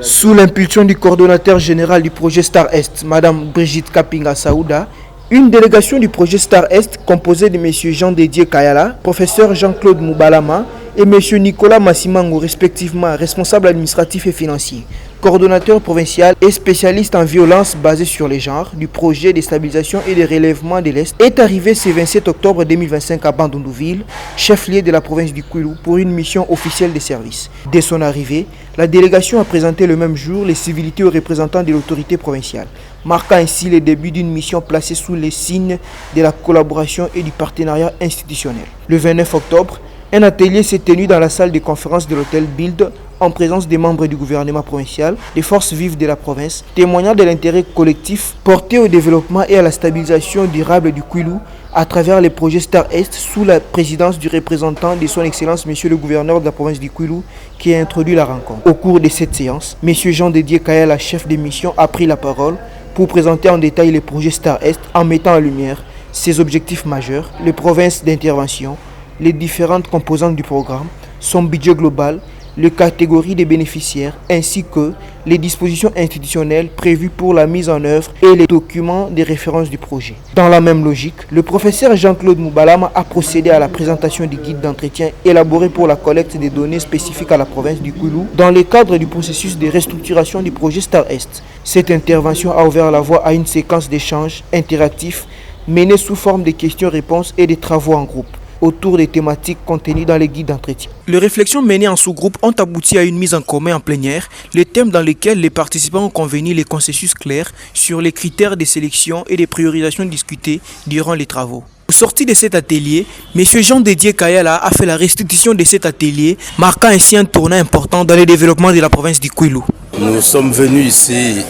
Sous l'impulsion du coordonnateur général du projet Star Est, Mme Brigitte Kapinga Saouda, une délégation du projet Star Est composée de M. Jean-Dédié Kayala, professeur Jean-Claude Moubalama et M. Nicolas Massimango, respectivement responsable administratif et financier, coordonnateur provincial et spécialiste en violence basée sur les genres du projet de stabilisation et de relèvement de l'Est, est arrivé ce 27 octobre 2025 à Bandundouville, chef-lieu de la province du Kwilu, pour une mission officielle de service. Dès son arrivée, la délégation a présenté le même jour les civilités aux représentants de l'autorité provinciale, marquant ainsi le début d'une mission placée sous les signes de la collaboration et du partenariat institutionnel. Le 29 octobre, un atelier s'est tenu dans la salle de conférence de l'hôtel Bild en présence des membres du gouvernement provincial, des forces vives de la province, témoignant de l'intérêt collectif porté au développement et à la stabilisation durable du Kwilu à travers les projets Star Est sous la présidence du représentant de son Excellence Monsieur le gouverneur de la province du Kwilu qui a introduit la rencontre. Au cours de cette séance, Monsieur Jean-Dédié Kayala, chef de mission, a pris la parole pour présenter en détail les projets Star Est en mettant en lumière ses objectifs majeurs, les provinces d'intervention, les différentes composantes du programme, son budget global, les catégories des bénéficiaires, ainsi que les dispositions institutionnelles prévues pour la mise en œuvre et les documents de référence du projet. Dans la même logique, le professeur Jean-Claude Moubalama a procédé à la présentation du guide d'entretien élaboré pour la collecte des données spécifiques à la province du Kwilu dans le cadre du processus de restructuration du projet Star Est. Cette intervention a ouvert la voie à une séquence d'échanges interactifs menée sous forme de questions-réponses et de travaux en groupe autour des thématiques contenues dans les guides d'entretien. Les réflexions menées en sous-groupe ont abouti à une mise en commun en plénière, les thèmes dans lesquels les participants ont convenu les consensus clairs sur les critères de sélection et des priorisations discutées durant les travaux. Au sorti de cet atelier, M. Jean-Dédié Kayala a fait la restitution de cet atelier, marquant ainsi un tournant important dans le développement de la province du Kwilu. Nous sommes venus ici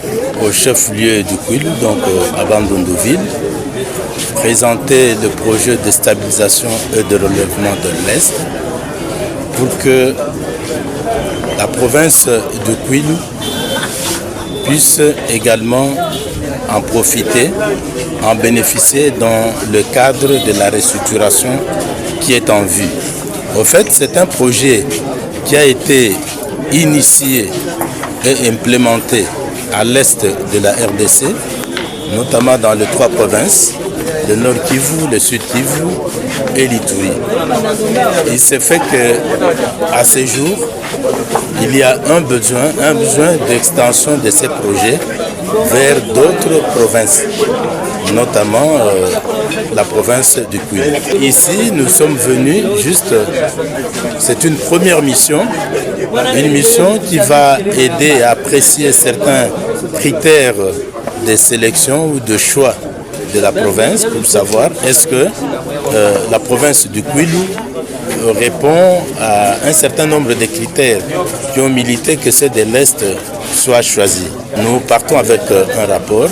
au chef-lieu du Kwilu, donc à Bandundouville, présenter le projet de stabilisation et de relèvement de l'Est pour que la province du Kwilu puisse également en profiter, en bénéficier dans le cadre de la restructuration qui est en vue. Au fait, c'est un projet qui a été initié et implémenté à l'est de la RDC, notamment dans les 3 provinces, le Nord Kivu, le Sud Kivu et l'Ituri. Il s'est fait qu'à ce jour, il y a un besoin d'extension de ce projet vers d'autres provinces, notamment la province du Kwilu. Ici, nous sommes venus c'est une première mission, une mission qui va aider à apprécier certains critères de sélection ou de choix de la province pour savoir est-ce que la province du Kwilu répond à un certain nombre de critères qui ont milité que ceux de l'Est soient choisis. Nous partons avec un rapport.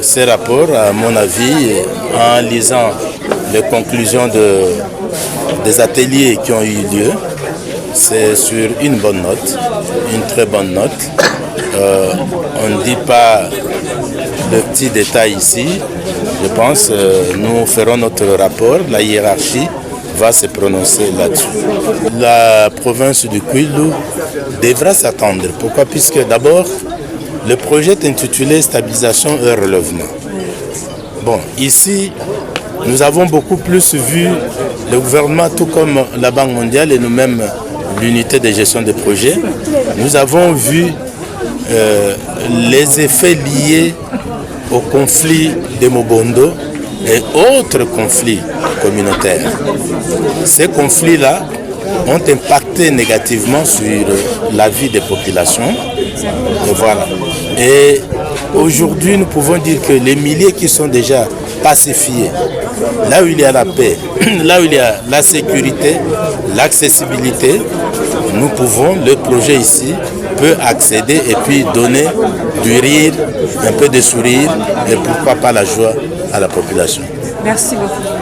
Ce rapport, à mon avis, en lisant les conclusions des ateliers qui ont eu lieu, c'est sur une bonne note, une très bonne note. On ne dit pas de petits détails ici. Je pense que nous ferons notre rapport, la hiérarchie va se prononcer là-dessus. La province du Kwilu devra s'attendre. Pourquoi? Puisque d'abord, le projet est intitulé Stabilisation et relèvement. Bon, ici, nous avons beaucoup plus vu le gouvernement, tout comme la Banque mondiale et nous-mêmes, l'unité de gestion des projets. Nous avons vu les effets liés au conflit de Mobondo et autres conflits communautaires. Ces conflits-là ont impacté négativement sur la vie des populations. Et voilà. Et aujourd'hui, nous pouvons dire que les milliers qui sont déjà pacifiés, là où il y a la paix, là où il y a la sécurité, l'accessibilité, le projet ici peut accéder et puis donner du rire, un peu de sourire et pourquoi pas la joie à la population. Merci beaucoup.